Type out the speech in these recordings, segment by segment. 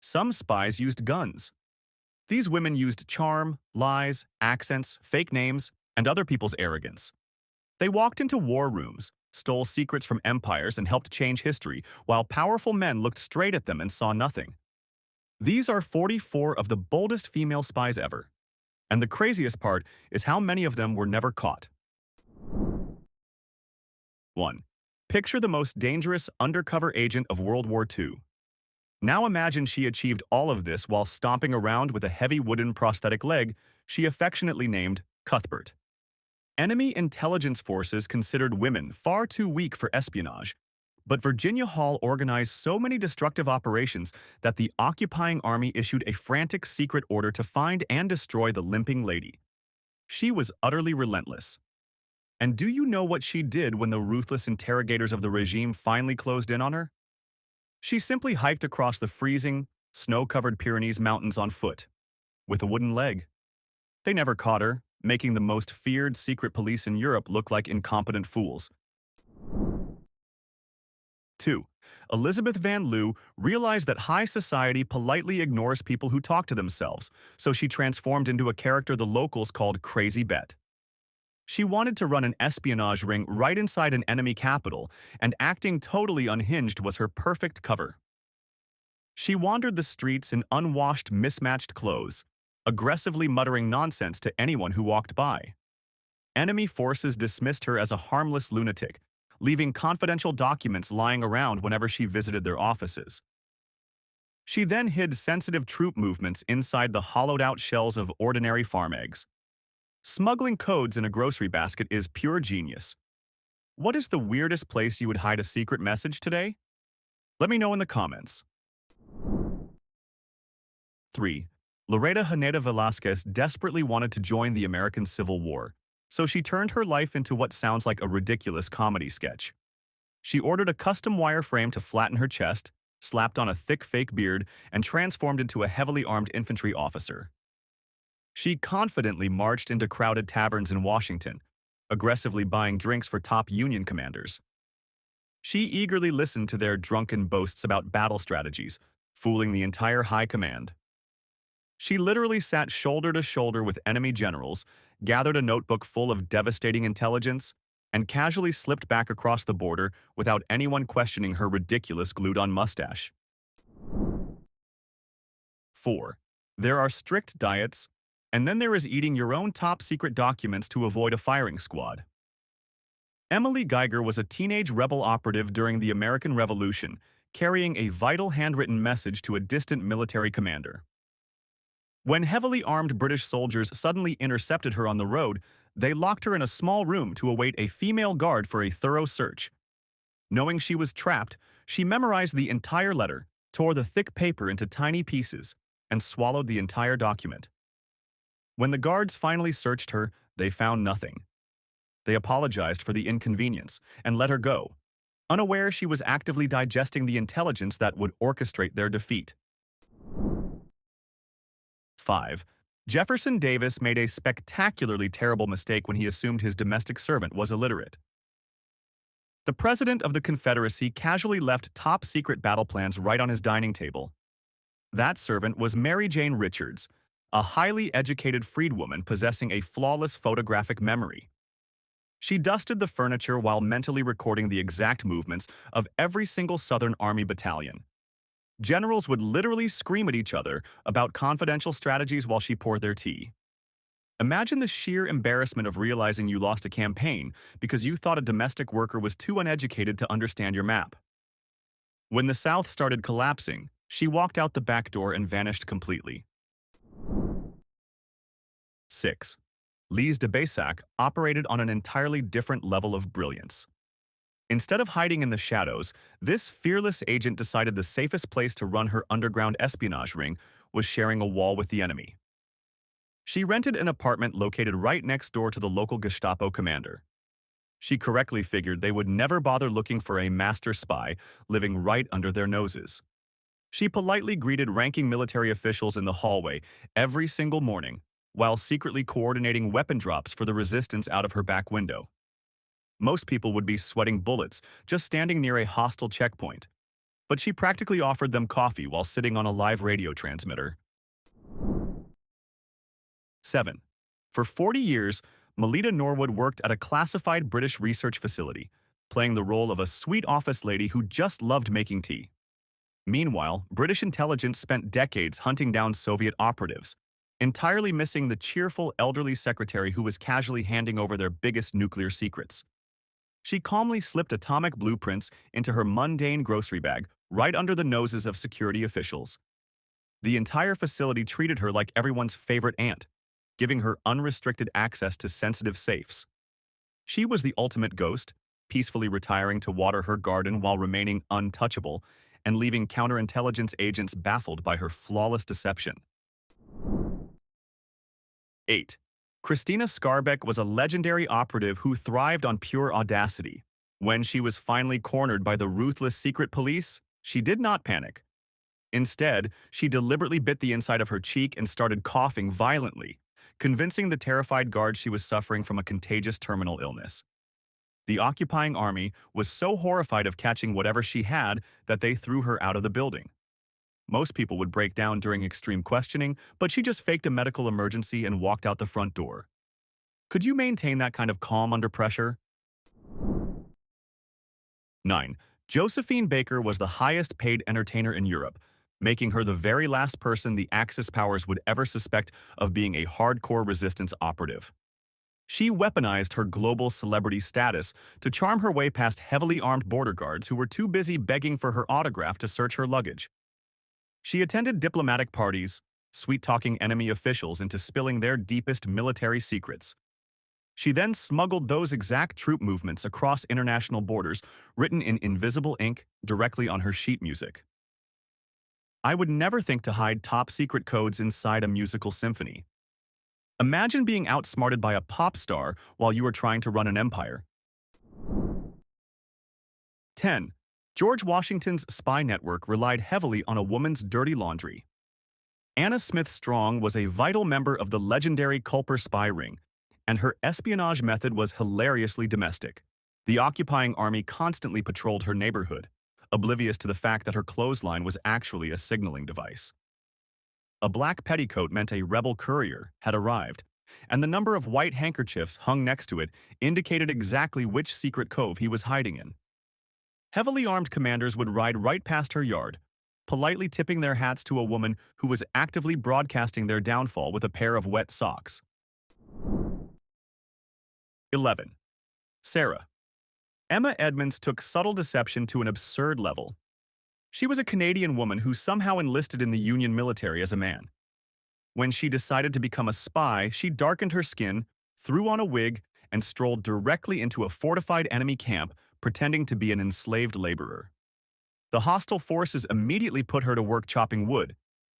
Some spies used guns. These women used charm, lies, accents, fake names, and other people's arrogance. They walked into war rooms, stole secrets from empires, and helped change history, while powerful men looked straight at them and saw nothing. These are 44 of the boldest female spies ever. And the craziest part is how many of them were never caught. 1. Picture the most dangerous undercover agent of World War II. Now imagine she achieved all of this while stomping around with a heavy wooden prosthetic leg she affectionately named Cuthbert. Enemy intelligence forces considered women far too weak for espionage, but Virginia Hall organized so many destructive operations that the occupying army issued a frantic secret order to find and destroy the limping lady. She was utterly relentless. And do you know what she did when the ruthless interrogators of the regime finally closed in on her? She simply hiked across the freezing, snow-covered Pyrenees Mountains on foot, with a wooden leg. They never caught her, making the most feared secret police in Europe look like incompetent fools. 2. Elizabeth Van Lew realized that high society politely ignores people who talk to themselves, so she transformed into a character the locals called Crazy Bet. She wanted to run an espionage ring right inside an enemy capital, and acting totally unhinged was her perfect cover. She wandered the streets in unwashed, mismatched clothes, aggressively muttering nonsense to anyone who walked by. Enemy forces dismissed her as a harmless lunatic, leaving confidential documents lying around whenever she visited their offices. She then hid sensitive troop movements inside the hollowed-out shells of ordinary farm eggs. Smuggling codes in a grocery basket is pure genius. What is the weirdest place you would hide a secret message today? Let me know in the comments. 3. Loretta Haneda Velasquez desperately wanted to join the American Civil War, so she turned her life into what sounds like a ridiculous comedy sketch. She ordered a custom wireframe to flatten her chest, slapped on a thick fake beard, and transformed into a heavily armed infantry officer. She confidently marched into crowded taverns in Washington, aggressively buying drinks for top Union commanders. She eagerly listened to their drunken boasts about battle strategies, fooling the entire high command. She literally sat shoulder to shoulder with enemy generals, gathered a notebook full of devastating intelligence, and casually slipped back across the border without anyone questioning her ridiculous glued-on mustache. 4. There are strict diets, and then there is eating your own top-secret documents to avoid a firing squad. Emily Geiger was a teenage rebel operative during the American Revolution, carrying a vital handwritten message to a distant military commander. When heavily armed British soldiers suddenly intercepted her on the road, they locked her in a small room to await a female guard for a thorough search. Knowing she was trapped, she memorized the entire letter, tore the thick paper into tiny pieces, and swallowed the entire document. When the guards finally searched her, they found nothing. They apologized for the inconvenience and let her go, unaware she was actively digesting the intelligence that would orchestrate their defeat. 5. Jefferson Davis made a spectacularly terrible mistake when he assumed his domestic servant was illiterate. The President of the Confederacy casually left top-secret battle plans right on his dining table. That servant was Mary Jane Richards, a highly educated freedwoman possessing a flawless photographic memory. She dusted the furniture while mentally recording the exact movements of every single Southern Army battalion. Generals would literally scream at each other about confidential strategies while she poured their tea. Imagine the sheer embarrassment of realizing you lost a campaign because you thought a domestic worker was too uneducated to understand your map. When the South started collapsing, she walked out the back door and vanished completely. 6. Lise de Baysac operated on an entirely different level of brilliance. Instead of hiding in the shadows, this fearless agent decided the safest place to run her underground espionage ring was sharing a wall with the enemy. She rented an apartment located right next door to the local Gestapo commander. She correctly figured they would never bother looking for a master spy living right under their noses. She politely greeted ranking military officials in the hallway every single morning, while secretly coordinating weapon drops for the resistance out of her back window. Most people would be sweating bullets just standing near a hostile checkpoint. but she practically offered them coffee while sitting on a live radio transmitter. 7. For 40 years, Melita Norwood worked at a classified British research facility, playing the role of a sweet office lady who just loved making tea. Meanwhile, British intelligence spent decades hunting down Soviet operatives, entirely missing the cheerful elderly secretary who was casually handing over their biggest nuclear secrets. She calmly slipped atomic blueprints into her mundane grocery bag right under the noses of security officials. The entire facility treated her like everyone's favorite aunt, giving her unrestricted access to sensitive safes. She was the ultimate ghost, peacefully retiring to water her garden while remaining untouchable and leaving counterintelligence agents baffled by her flawless deception. 8. Christina Skarbek was a legendary operative who thrived on pure audacity. When she was finally cornered by the ruthless secret police, she did not panic. Instead, she deliberately bit the inside of her cheek and started coughing violently, convincing the terrified guards she was suffering from a contagious terminal illness. The occupying army was so horrified of catching whatever she had that they threw her out of the building. Most people would break down during extreme questioning, but she just faked a medical emergency and walked out the front door. Could you maintain that kind of calm under pressure? 9. Josephine Baker was the highest-paid entertainer in Europe, making her the very last person the Axis powers would ever suspect of being a hardcore resistance operative. She weaponized her global celebrity status to charm her way past heavily armed border guards who were too busy begging for her autograph to search her luggage. She attended diplomatic parties, sweet-talking enemy officials into spilling their deepest military secrets. She then smuggled those exact troop movements across international borders, written in invisible ink, directly on her sheet music. I would never think to hide top-secret codes inside a musical symphony. Imagine being outsmarted by a pop star while you are trying to run an empire. 10. George Washington's spy network relied heavily on a woman's dirty laundry. Anna Smith Strong was a vital member of the legendary Culper spy ring, and her espionage method was hilariously domestic. The occupying army constantly patrolled her neighborhood, oblivious to the fact that her clothesline was actually a signaling device. A black petticoat meant a rebel courier had arrived, and the number of white handkerchiefs hung next to it indicated exactly which secret cove he was hiding in. Heavily armed commanders would ride right past her yard, politely tipping their hats to a woman who was actively broadcasting their downfall with a pair of wet socks. 11. Sarah. Emma Edmonds took subtle deception to an absurd level. She was a Canadian woman who somehow enlisted in the Union military as a man. When she decided to become a spy, she darkened her skin, threw on a wig, and strolled directly into a fortified enemy camp, pretending to be an enslaved laborer. The hostile forces immediately put her to work chopping wood,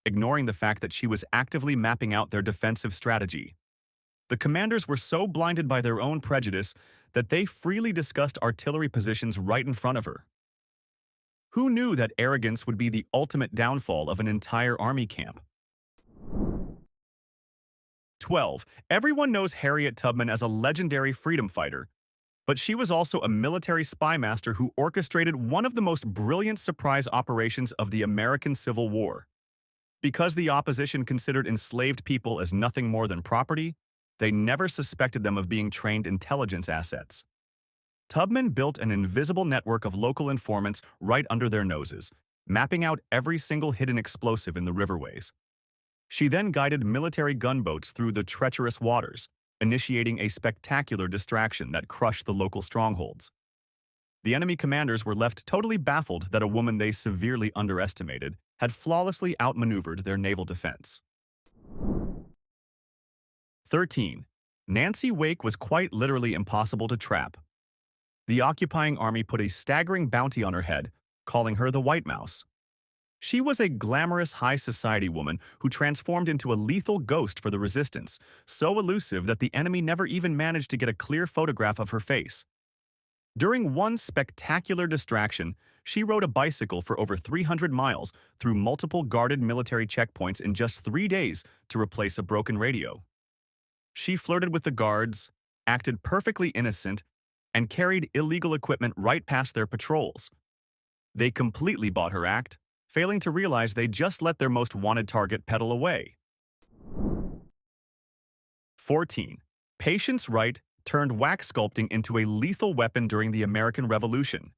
ignoring the fact that she was actively mapping out their defensive strategy. The commanders were so blinded by their own prejudice that they freely discussed artillery positions right in front of her. Who knew that arrogance would be the ultimate downfall of an entire army camp? 12. Everyone knows Harriet Tubman as a legendary freedom fighter, but she was also a military spy master who orchestrated one of the most brilliant surprise operations of the American Civil War. Because the opposition considered enslaved people as nothing more than property, they never suspected them of being trained intelligence assets. Tubman built an invisible network of local informants right under their noses, mapping out every single hidden explosive in the riverways. She then guided military gunboats through the treacherous waters, initiating a spectacular distraction that crushed the local strongholds. The enemy commanders were left totally baffled that a woman they severely underestimated had flawlessly outmaneuvered their naval defense. 13. Nancy Wake was quite literally impossible to trap. The occupying army put a staggering bounty on her head, calling her the White Mouse. She was a glamorous high society woman who transformed into a lethal ghost for the resistance, so elusive that the enemy never even managed to get a clear photograph of her face. During one spectacular distraction, she rode a bicycle for over 300 miles through multiple guarded military checkpoints in just 3 days to replace a broken radio. She flirted with the guards, acted perfectly innocent, and carried illegal equipment right past their patrols. They completely bought her act, failing to realize they just let their most wanted target pedal away. 14. Patience Wright turned wax sculpting into a lethal weapon during the American Revolution.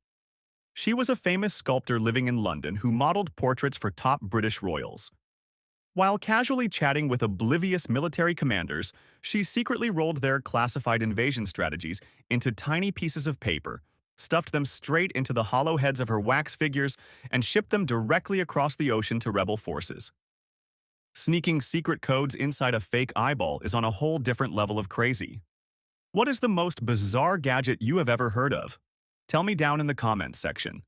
She was a famous sculptor living in London who modeled portraits for top British royals. While casually chatting with oblivious military commanders, she secretly rolled their classified invasion strategies into tiny pieces of paper, stuffed them straight into the hollow heads of her wax figures, and shipped them directly across the ocean to rebel forces. Sneaking secret codes inside a fake eyeball is on a whole different level of crazy. What is the most bizarre gadget you have ever heard of? Tell me down in the comments section.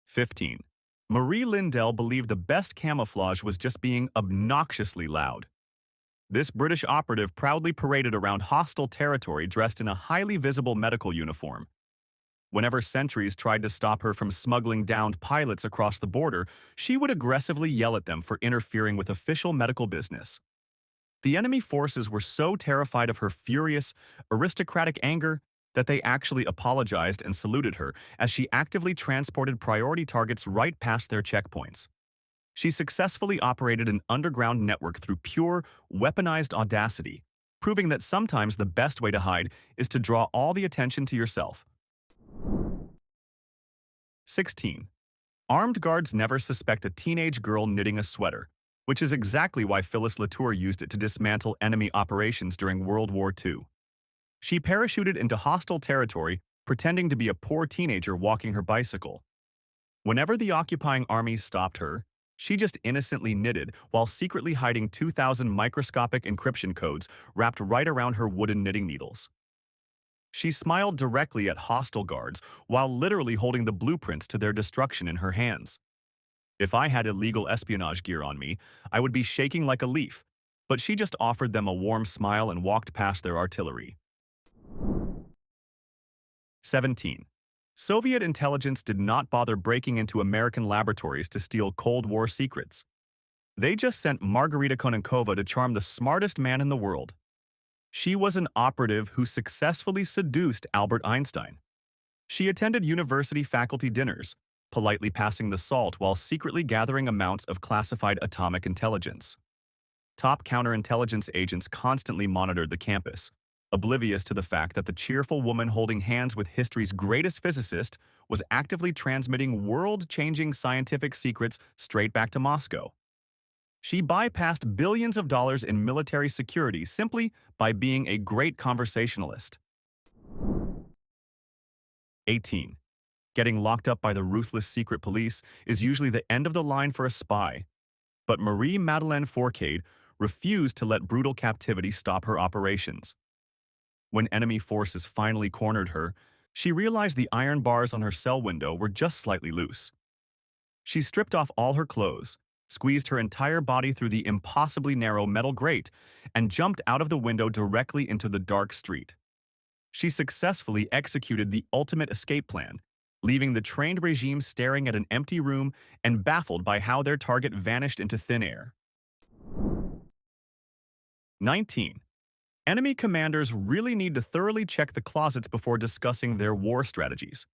15. Marie Lindell believed the best camouflage was just being obnoxiously loud. This British operative proudly paraded around hostile territory dressed in a highly visible medical uniform. Whenever sentries tried to stop her from smuggling downed pilots across the border, she would aggressively yell at them for interfering with official medical business. The enemy forces were so terrified of her furious, aristocratic anger that they actually apologized and saluted her as she actively transported priority targets right past their checkpoints. She successfully operated an underground network through pure, weaponized audacity, proving that sometimes the best way to hide is to draw all the attention to yourself. 16. Armed guards never suspect a teenage girl knitting a sweater, which is exactly why Phyllis Latour used it to dismantle enemy operations during World War II. She parachuted into hostile territory, pretending to be a poor teenager walking her bicycle. Whenever the occupying armies stopped her, she just innocently knitted while secretly hiding 2,000 microscopic encryption codes wrapped right around her wooden knitting needles. She smiled directly at hostile guards while literally holding the blueprints to their destruction in her hands. If I had illegal espionage gear on me, I would be shaking like a leaf, but she just offered them a warm smile and walked past their artillery. 17. Soviet intelligence did not bother breaking into American laboratories to steal Cold War secrets. They just sent Margarita Konenkova to charm the smartest man in the world. She was an operative who successfully seduced Albert Einstein. She attended university faculty dinners, politely passing the salt while secretly gathering amounts of classified atomic intelligence. Top counterintelligence agents constantly monitored the campus, oblivious to the fact that the cheerful woman holding hands with history's greatest physicist was actively transmitting world-changing scientific secrets straight back to Moscow. She bypassed billions of dollars in military security simply by being a great conversationalist. 18. Getting locked up by the ruthless secret police is usually the end of the line for a spy, but Marie-Madeleine Fourcade refused to let brutal captivity stop her operations. When enemy forces finally cornered her, she realized the iron bars on her cell window were just slightly loose. She stripped off all her clothes, squeezed her entire body through the impossibly narrow metal grate, and jumped out of the window directly into the dark street. She successfully executed the ultimate escape plan, leaving the trained regime staring at an empty room and baffled by how their target vanished into thin air. 19. Enemy commanders really need to thoroughly check the closets before discussing their war strategies.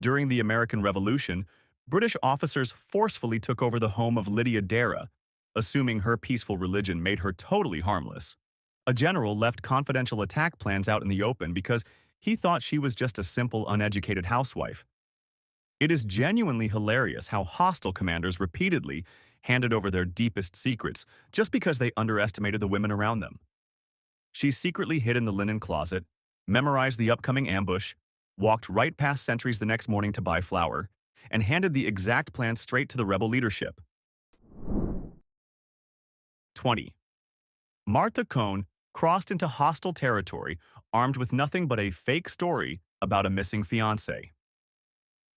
During the American Revolution, British officers forcefully took over the home of Lydia Dara, assuming her peaceful religion made her totally harmless. A general left confidential attack plans out in the open because he thought she was just a simple, uneducated housewife. It is genuinely hilarious how hostile commanders repeatedly handed over their deepest secrets just because they underestimated the women around them. She secretly hid in the linen closet, memorized the upcoming ambush, walked right past sentries the next morning to buy flour, and handed the exact plan straight to the rebel leadership. 20. Martha Cohn crossed into hostile territory armed with nothing but a fake story about a missing fiancé.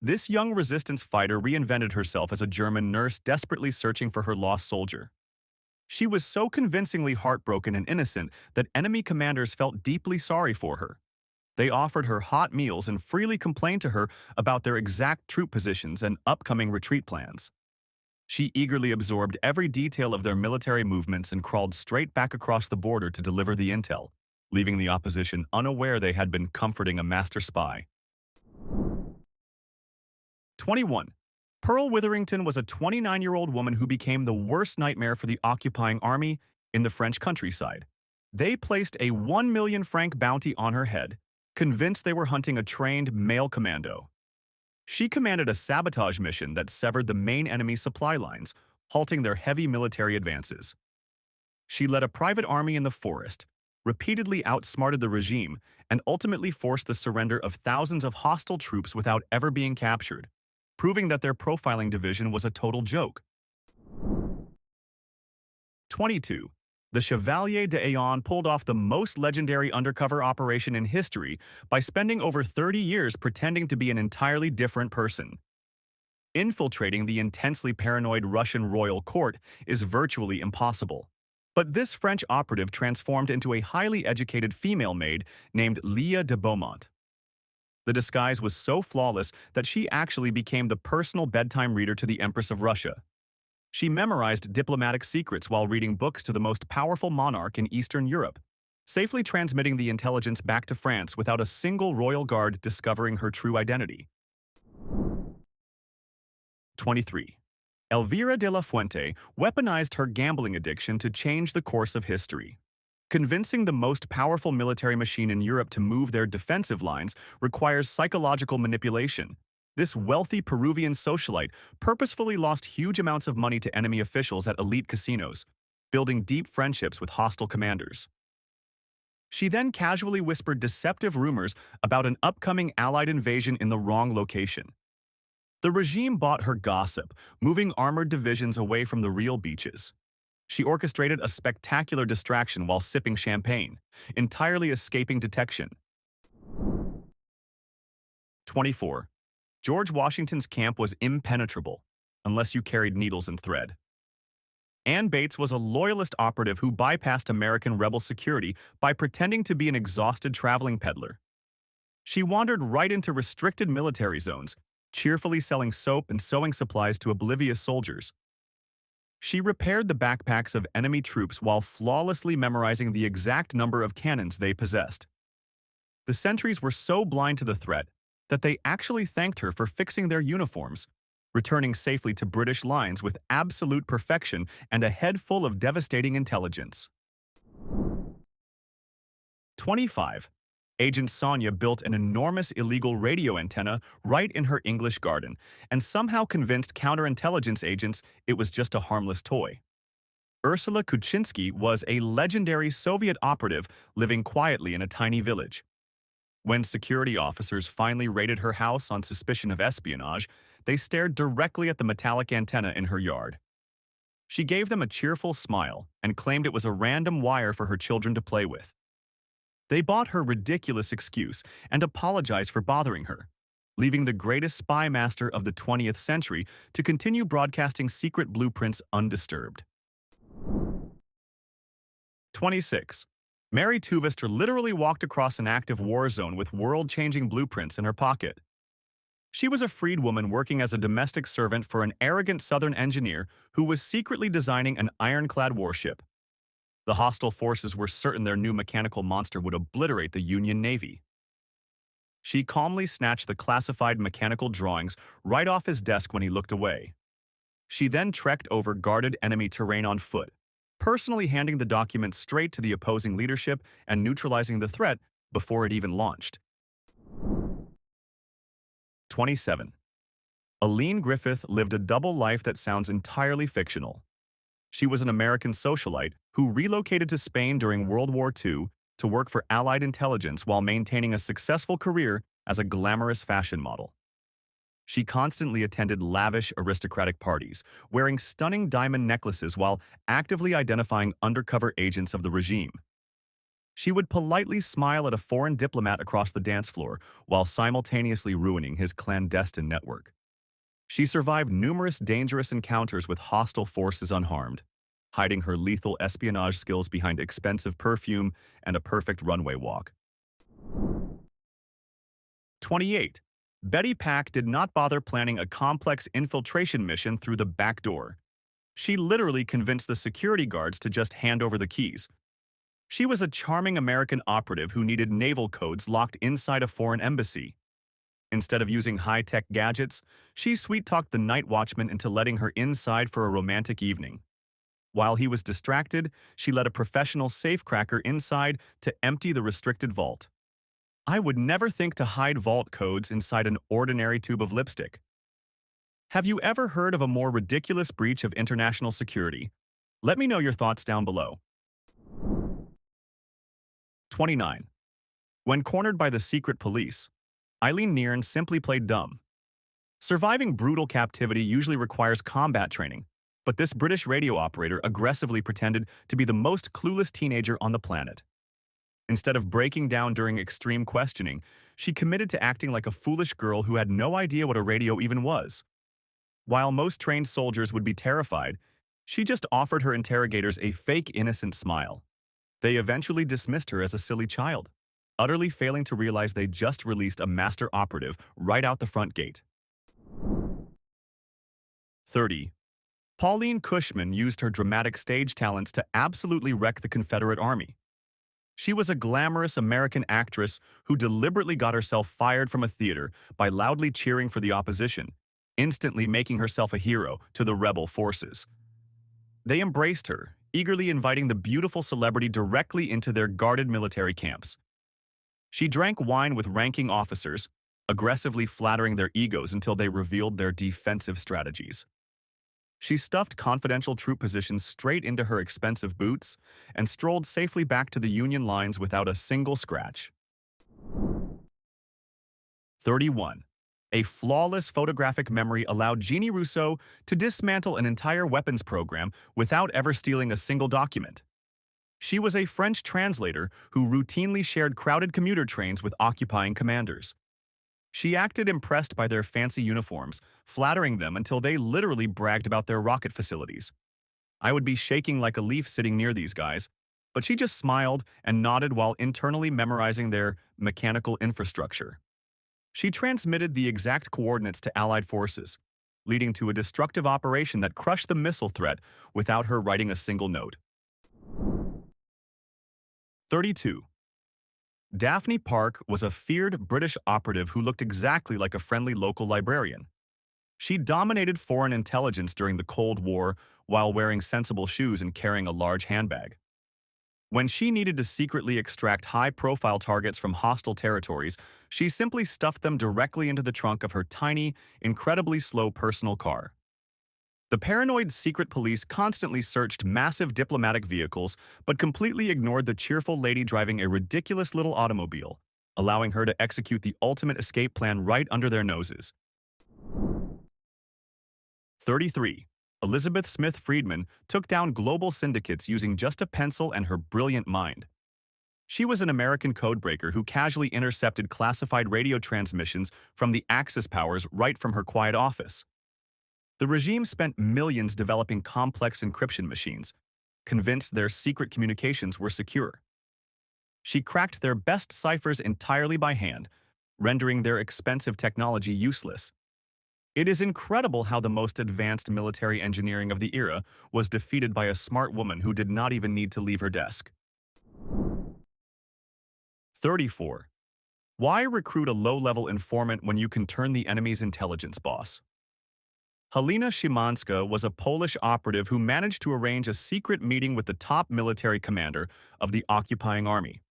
This young resistance fighter reinvented herself as a German nurse desperately searching for her lost soldier. She was so convincingly heartbroken and innocent that enemy commanders felt deeply sorry for her. They offered her hot meals and freely complained to her about their exact troop positions and upcoming retreat plans. She eagerly absorbed every detail of their military movements and crawled straight back across the border to deliver the intel, leaving the opposition unaware they had been comforting a master spy. 21. Pearl Witherington was a 29-year-old woman who became the worst nightmare for the occupying army in the French countryside. They placed a 1 million franc bounty on her head, convinced they were hunting a trained male commando. She commanded a sabotage mission that severed the main enemy supply lines, halting their heavy military advances. She led a private army in the forest, repeatedly outsmarted the regime, and ultimately forced the surrender of thousands of hostile troops without ever being captured, proving that their profiling division was a total joke. 22. The Chevalier d'Aon pulled off the most legendary undercover operation in history by spending over 30 years pretending to be an entirely different person. Infiltrating the intensely paranoid Russian royal court is virtually impossible. But this French operative transformed into a highly educated female maid named Leah de Beaumont. The disguise was so flawless that she actually became the personal bedtime reader to the Empress of Russia. She memorized diplomatic secrets while reading books to the most powerful monarch in Eastern Europe, safely transmitting the intelligence back to France without a single royal guard discovering her true identity. 23. Elvira de la Fuente weaponized her gambling addiction to change the course of history. Convincing the most powerful military machine in Europe to move their defensive lines requires psychological manipulation. This wealthy Peruvian socialite purposefully lost huge amounts of money to enemy officials at elite casinos, building deep friendships with hostile commanders. She then casually whispered deceptive rumors about an upcoming Allied invasion in the wrong location. The regime bought her gossip, moving armored divisions away from the real beaches. She orchestrated a spectacular distraction while sipping champagne, entirely escaping detection. 24. George Washington's camp was impenetrable, unless you carried needles and thread. Ann Bates was a loyalist operative who bypassed American rebel security by pretending to be an exhausted traveling peddler. She wandered right into restricted military zones, cheerfully selling soap and sewing supplies to oblivious soldiers. She repaired the backpacks of enemy troops while flawlessly memorizing the exact number of cannons they possessed. The sentries were so blind to the threat that they actually thanked her for fixing their uniforms, returning safely to British lines with absolute perfection and a head full of devastating intelligence. 25. Agent Sonia built an enormous illegal radio antenna right in her English garden and somehow convinced counterintelligence agents it was just a harmless toy. Ursula Kuczynski was a legendary Soviet operative living quietly in a tiny village. When security officers finally raided her house on suspicion of espionage, they stared directly at the metallic antenna in her yard. She gave them a cheerful smile and claimed it was a random wire for her children to play with. They bought her ridiculous excuse and apologized for bothering her, leaving the greatest spy master of the 20th century to continue broadcasting secret blueprints undisturbed. 26. Mary Tuvester literally walked across an active war zone with world-changing blueprints in her pocket. She was a freedwoman working as a domestic servant for an arrogant Southern engineer who was secretly designing an ironclad warship. The hostile forces were certain their new mechanical monster would obliterate the Union Navy. She calmly snatched the classified mechanical drawings right off his desk when he looked away. She then trekked over guarded enemy terrain on foot, personally handing the documents straight to the opposing leadership and neutralizing the threat before it even launched. 27. Aline Griffith lived a double life that sounds entirely fictional. She was an American socialite who relocated to Spain during World War II to work for Allied intelligence while maintaining a successful career as a glamorous fashion model. She constantly attended lavish aristocratic parties, wearing stunning diamond necklaces while actively identifying undercover agents of the regime. She would politely smile at a foreign diplomat across the dance floor while simultaneously ruining his clandestine network. She survived numerous dangerous encounters with hostile forces unharmed, hiding her lethal espionage skills behind expensive perfume and a perfect runway walk. 28. Betty Pack did not bother planning a complex infiltration mission through the back door. She literally convinced the security guards to just hand over the keys. She was a charming American operative who needed naval codes locked inside a foreign embassy. Instead of using high-tech gadgets, she sweet-talked the night watchman into letting her inside for a romantic evening. While he was distracted, she let a professional safecracker inside to empty the restricted vault. I would never think to hide vault codes inside an ordinary tube of lipstick. Have you ever heard of a more ridiculous breach of international security? Let me know your thoughts down below. 29. When cornered by the secret police, Eileen Nearn simply played dumb. Surviving brutal captivity usually requires combat training, but this British radio operator aggressively pretended to be the most clueless teenager on the planet. Instead of breaking down during extreme questioning, she committed to acting like a foolish girl who had no idea what a radio even was. While most trained soldiers would be terrified, she just offered her interrogators a fake innocent smile. They eventually dismissed her as a silly child, utterly failing to realize they just released a master operative right out the front gate. 30. Pauline Cushman used her dramatic stage talents to absolutely wreck the Confederate Army. She was a glamorous American actress who deliberately got herself fired from a theater by loudly cheering for the opposition, instantly making herself a hero to the rebel forces. They embraced her, eagerly inviting the beautiful celebrity directly into their guarded military camps. She drank wine with ranking officers, aggressively flattering their egos until they revealed their defensive strategies. She stuffed confidential troop positions straight into her expensive boots and strolled safely back to the Union lines without a single scratch. 31. A flawless photographic memory allowed Jeannie Rousseau to dismantle an entire weapons program without ever stealing a single document. She was a French translator who routinely shared crowded commuter trains with occupying commanders. She acted impressed by their fancy uniforms, flattering them until they literally bragged about their rocket facilities. I would be shaking like a leaf sitting near these guys, but she just smiled and nodded while internally memorizing their mechanical infrastructure. She transmitted the exact coordinates to Allied forces, leading to a destructive operation that crushed the missile threat without her writing a single note. 32. Daphne Park was a feared British operative who looked exactly like a friendly local librarian. She dominated foreign intelligence during the Cold War while wearing sensible shoes and carrying a large handbag. When she needed to secretly extract high-profile targets from hostile territories, she simply stuffed them directly into the trunk of her tiny, incredibly slow personal car. The paranoid secret police constantly searched massive diplomatic vehicles, but completely ignored the cheerful lady driving a ridiculous little automobile, allowing her to execute the ultimate escape plan right under their noses. 33. Elizabeth Smith Friedman took down global syndicates using just a pencil and her brilliant mind. She was an American codebreaker who casually intercepted classified radio transmissions from the Axis powers right from her quiet office. The regime spent millions developing complex encryption machines, convinced their secret communications were secure. She cracked their best ciphers entirely by hand, rendering their expensive technology useless. It is incredible how the most advanced military engineering of the era was defeated by a smart woman who did not even need to leave her desk. 34. Why recruit a low-level informant when you can turn the enemy's intelligence boss? Halina Szymanska was a Polish operative who managed to arrange a secret meeting with the top military commander of the occupying army.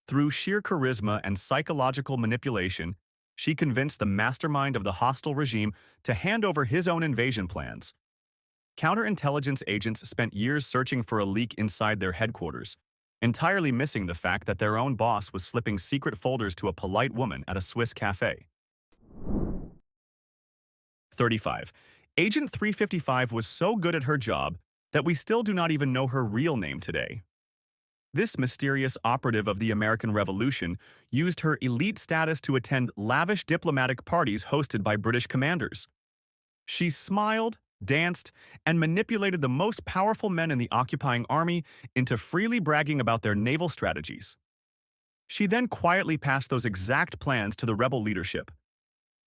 Through sheer charisma and psychological manipulation, she convinced the mastermind of the hostile regime to hand over his own invasion plans. Counterintelligence agents spent years searching for a leak inside their headquarters, entirely missing the fact that their own boss was slipping secret folders to a polite woman at a Swiss cafe. 35. Agent 355 was so good at her job that we still do not even know her real name today. This mysterious operative of the American Revolution used her elite status to attend lavish diplomatic parties hosted by British commanders. She smiled, danced, and manipulated the most powerful men in the occupying army into freely bragging about their naval strategies. She then quietly passed those exact plans to the rebel leadership.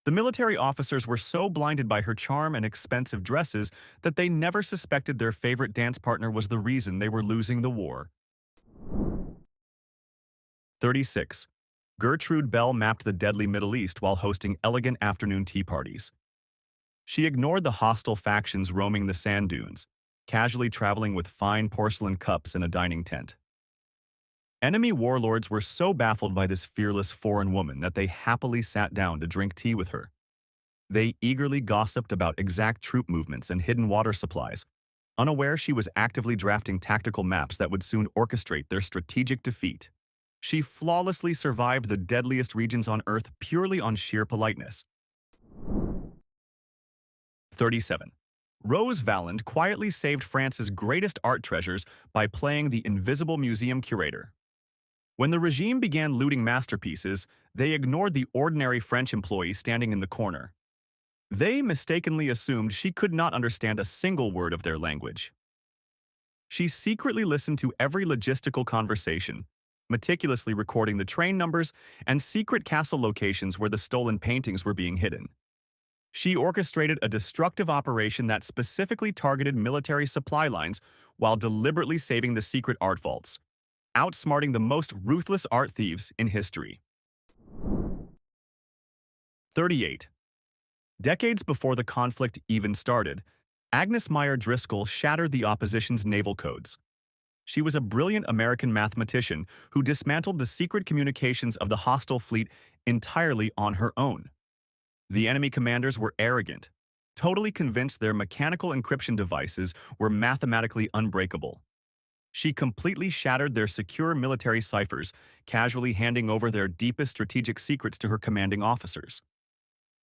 The military officers were so blinded by her charm and expensive dresses that they never suspected their favorite dance partner was the reason they were losing the war. 36. Gertrude Bell mapped the deadly Middle East while hosting elegant afternoon tea parties. She ignored the hostile factions roaming the sand dunes, casually traveling with fine porcelain cups in a dining tent. Enemy warlords were so baffled by this fearless foreign woman that they happily sat down to drink tea with her. They eagerly gossiped about exact troop movements and hidden water supplies, unaware she was actively drafting tactical maps that would soon orchestrate their strategic defeat. She flawlessly survived the deadliest regions on Earth purely on sheer politeness. 37. Rose Valland quietly saved France's greatest art treasures by playing the invisible museum curator. When the regime began looting masterpieces, they ignored the ordinary French employee standing in the corner. They mistakenly assumed she could not understand a single word of their language. She secretly listened to every logistical conversation, meticulously recording the train numbers and secret castle locations where the stolen paintings were being hidden. She orchestrated a destructive operation that specifically targeted military supply lines while deliberately saving the secret art vaults, outsmarting the most ruthless art thieves in history. 38. Decades before the conflict even started, Agnes Meyer Driscoll shattered the opposition's naval codes. She was a brilliant American mathematician who dismantled the secret communications of the hostile fleet entirely on her own. The enemy commanders were arrogant, totally convinced their mechanical encryption devices were mathematically unbreakable. She completely shattered their secure military ciphers, casually handing over their deepest strategic secrets to her commanding officers.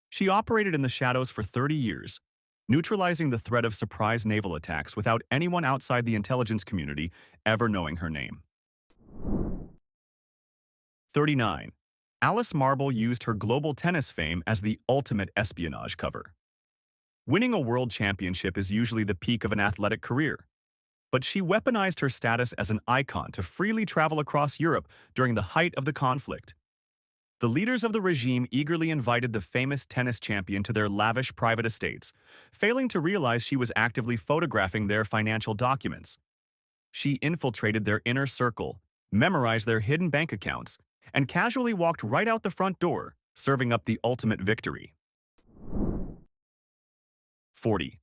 She operated in the shadows for 30 years, neutralizing the threat of surprise naval attacks without anyone outside the intelligence community ever knowing her name. 39. Alice Marble used her global tennis fame as the ultimate espionage cover. Winning a world championship is usually the peak of an athletic career, but she weaponized her status as an icon to freely travel across Europe during the height of the conflict. The leaders of the regime eagerly invited the famous tennis champion to their lavish private estates, failing to realize she was actively photographing their financial documents. She infiltrated their inner circle, memorized their hidden bank accounts, and casually walked right out the front door, serving up the ultimate victory. 40.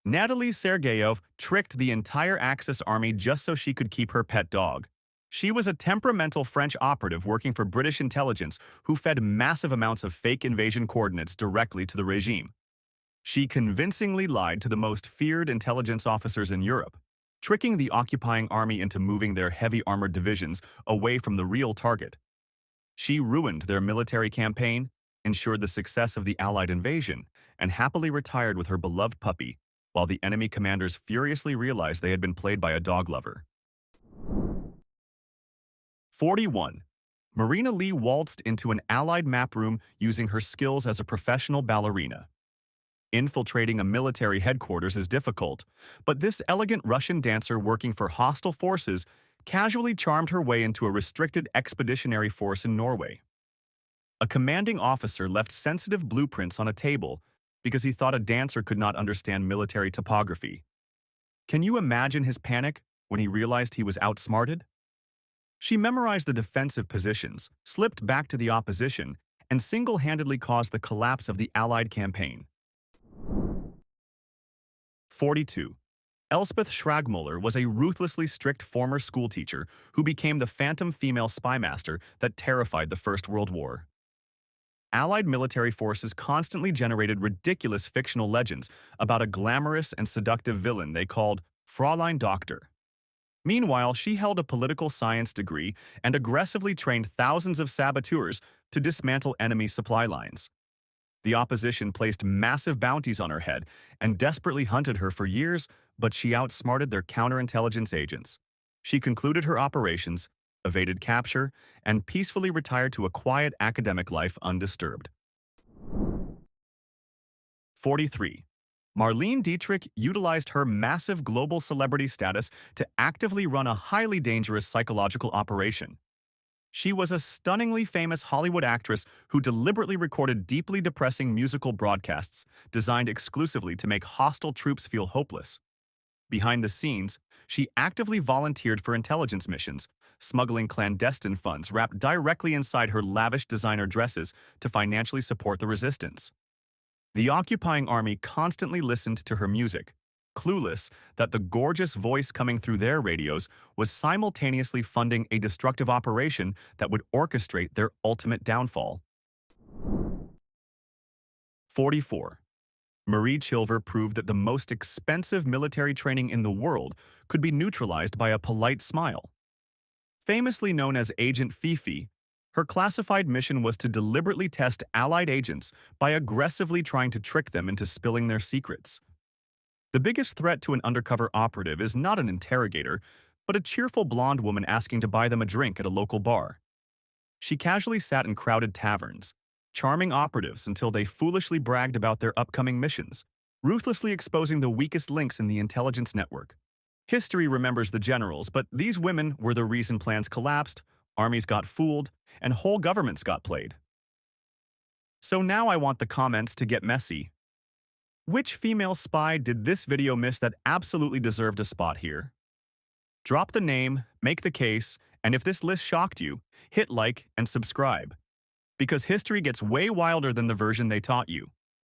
Natalie Sergeyev tricked the entire Axis army just so she could keep her pet dog. She was a temperamental French operative working for British intelligence who fed massive amounts of fake invasion coordinates directly to the regime. She convincingly lied to the most feared intelligence officers in Europe, tricking the occupying army into moving their heavy armored divisions away from the real target. She ruined their military campaign, ensured the success of the Allied invasion, and happily retired with her beloved puppy, while the enemy commanders furiously realized they had been played by a dog lover. 41. Marina Lee waltzed into an Allied map room using her skills as a professional ballerina. Infiltrating a military headquarters is difficult, but this elegant Russian dancer working for hostile forces casually charmed her way into a restricted expeditionary force in Norway. A commanding officer left sensitive blueprints on a table because he thought a dancer could not understand military topography. Can you imagine his panic when he realized he was outsmarted? She memorized the defensive positions, slipped back to the opposition, and single-handedly caused the collapse of the Allied campaign. 42. Elspeth Schragmuller was a ruthlessly strict former schoolteacher who became the phantom female spymaster that terrified the First World War. Allied military forces constantly generated ridiculous fictional legends about a glamorous and seductive villain they called Fräulein Doctor. Meanwhile, she held a political science degree and aggressively trained thousands of saboteurs to dismantle enemy supply lines. The opposition placed massive bounties on her head and desperately hunted her for years, but she outsmarted their counterintelligence agents. She concluded her operations, evaded capture, and peacefully retired to a quiet academic life undisturbed. 43. Marlene Dietrich utilized her massive global celebrity status to actively run a highly dangerous psychological operation. She was a stunningly famous Hollywood actress who deliberately recorded deeply depressing musical broadcasts designed exclusively to make hostile troops feel hopeless. Behind the scenes, she actively volunteered for intelligence missions, smuggling clandestine funds wrapped directly inside her lavish designer dresses to financially support the resistance. The occupying army constantly listened to her music, clueless that the gorgeous voice coming through their radios was simultaneously funding a destructive operation that would orchestrate their ultimate downfall. 44. Marie Chilver proved that the most expensive military training in the world could be neutralized by a polite smile. Famously known as Agent Fifi, her classified mission was to deliberately test Allied agents by aggressively trying to trick them into spilling their secrets. The biggest threat to an undercover operative is not an interrogator, but a cheerful blonde woman asking to buy them a drink at a local bar. She casually sat in crowded taverns, charming operatives until they foolishly bragged about their upcoming missions, ruthlessly exposing the weakest links in the intelligence network. History remembers the generals, but these women were the reason plans collapsed, armies got fooled, and whole governments got played. So now I want the comments to get messy. Which female spy did this video miss that absolutely deserved a spot here? Drop the name, make the case, and if this list shocked you, hit like and subscribe. Because history gets way wilder than the version they taught you.